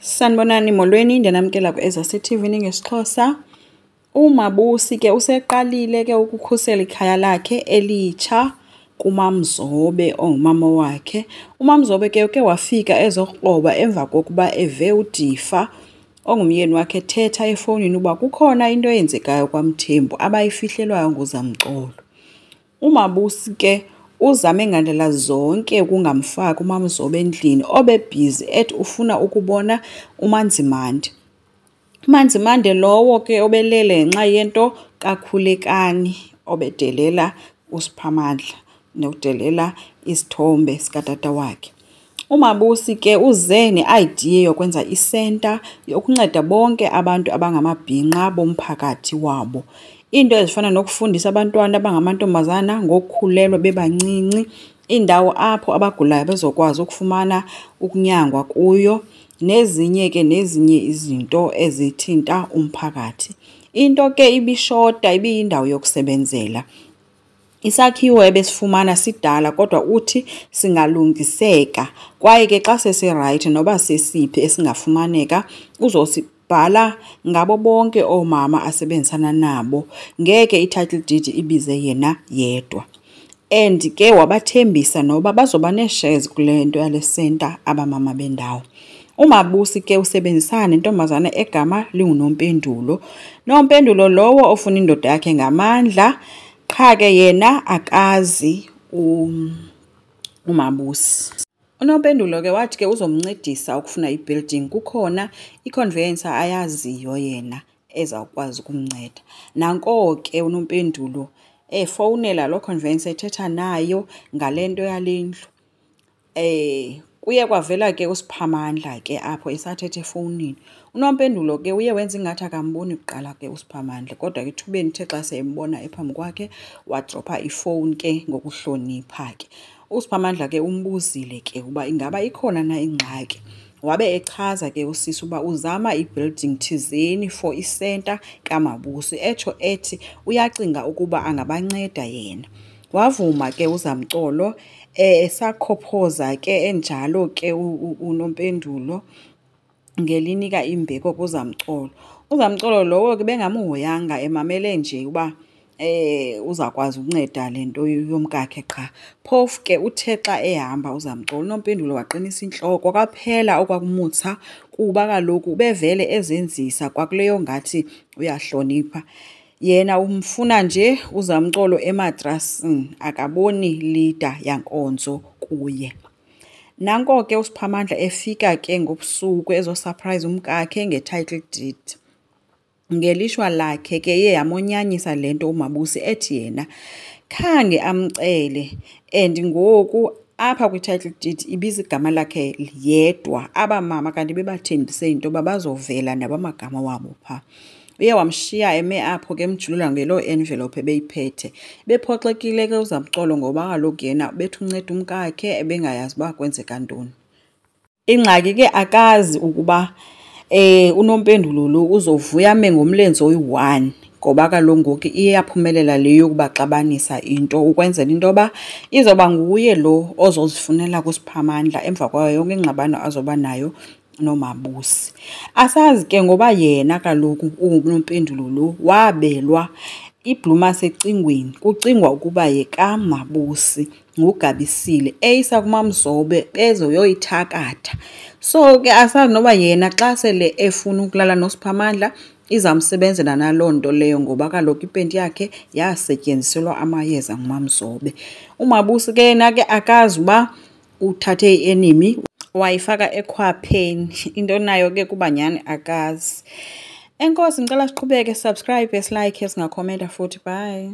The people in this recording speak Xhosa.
Sanibonani molweni ndenamkela ku-TV ngesixhosa. Umabusi ke useqalile ke ukukhusela ikhaya lakhe elitsha kumamzobe ongumama wakhe. Umamzobe ke uke wafika ezokroba emva kokuba eve uDifa ongumyeni wakhe thetha efowunini uba kukhona into eyenzekayo kwaMthembu abayifihlelwayo nguzamcolo. Umabusi ke uzame ngandlela zonke ukungamfaki umamzobe endlini obebhizi ethi ufuna ukubona uManzimande. uManzimande lowo ke obelele ngenxa yento kakhulekani obedelela uSiphamandla nokudelela isithombe sikatata wakhe. Umabusi ke uze ne-idea yokwenza isenta yokunceda bonke abantu abangamabhinqa bomphakathi wabo. Into ezifana nokufundisa abantwana abangamantombazana ngokukhulelwa bebancinci, indawo apho abagulayo bezokwazi ukufumana ukunyangwa kuyo, nezinye izinto ezithinta umphakathi. Into ke ibishota ibiyindawo yokusebenzela. Isakhiwo ebesifumana sidala kodwa uthi singalungiseka kwaye ke xa sesirayithi noba sesiphi esingafumaneka uzosibhala ngabo bonke oomama asebenzisana nabo, ngeke i-title deed ibize yena yedwa. And ke wabathembisa noba bazoba nee-shares kule nto yale senta abamama bendawo. Umabusi ke usebenzisana nentombazana egama linguNompendulo. Nompendulo lowo ofuna indoda yakhe ngamandla, qha ke yena akazi uMabusi. uNompendulo ke wathi ke uzomncedisa ukufuna i-building. Kukhona i-conveyancer ayaziyo yena ezawukwazi ukumnceda. Nanko ke uNompendulo efowunela lo conveyancer ethetha nayo ngale nto yale ndlu. Kuye kwavela ke uSiphamandla ke apho esathethe efowunini. uNompendulo ke uye wenza ingathi akamboni kuqala ke uSiphamandla, kodwa ke ethubeni uthe xa sembona ephambi kwakhe wadropha ifowuni ke ngokuhlonipha ke. uSiphamandla ke umbuzile ke uba ingaba ikhona na ingxaki. Wabe echaza ke usisi uba uzama i-building thizeni for isenta kaMabusi, etsho ethi uyacinga ukuba angabanceda yena. Wavuma ke uzamcolo esakhophoza ke enjalo ke uNompendulo ngelinika imbeko kuzamcolo. Uzamcolo lowo ke bengamhoyanga, emamele nje uba uzakwazi ukunceda lento yomkakhe qha. Phofu ke uthe xa ehamba uzamcolo uNompendulo waqinisa intloko kwaphela okwakumutsa kuba kaloku ubevele ezenzisa kwakuleyo ngathi uyahlonipha. Yena umfuna nje uzamcolo ematrasini, akaboni leader yankonzo kuye. Nanko ke uSiphamandla efika ke ngobusuku ezosurprise umkakhe nge-title deed. Ngelishwa lakhe ke iye yamonyanyisa le nto uMabusi ethi yena khange amcele, and ngoku apha kwi-title deed ibiza igama lakhe yedwa, abamama kanti bebathembise into yoba bazovela nabo amagama wabo phaa. Uye wamshiya eme apho ke emjulula ngeloo envelope ebeyiphethe. Bephoxekile ke uzamcolo ngoba kaloku yena bethi unceda umkakhe ebengayazi uba kwenzeka ntoni. Ingxaki ke akazi ukuba uNompendulo lo uzovuya ame ngomlenze oyi-1 ngoba kaloku ngoku iye yaphumelela le yokuba xabanisa into ukwenzela into yoba izoba nguye lo ozozifunela kuSiphamandla emva kwayo yonke ingxabano azoba nayo noMabusi. Asazi ke ngoba yena kaloku uNompendulo lo wabelwa ibluma secingweni, kucingwa ukuba yekaMabusi nguGabisile eyisa kumamzobe bezoyoyithakatha. So ke asazi noba yena xa sele efuna ukulala noSiphamandla izamsebenzela naloo nto leyo ngoba kaloku ipenti yakhe yasetyenziselwa amayeza ngumamzobe. uMabusi ke yena ke akazi uba uthathe i-enemy wayifaka ekhwapheni, into nayo ke kuba nyhani akazi. Enkosi, ngicela siqhubeke, subscribe, silike, singakhomenta futhi. Bye.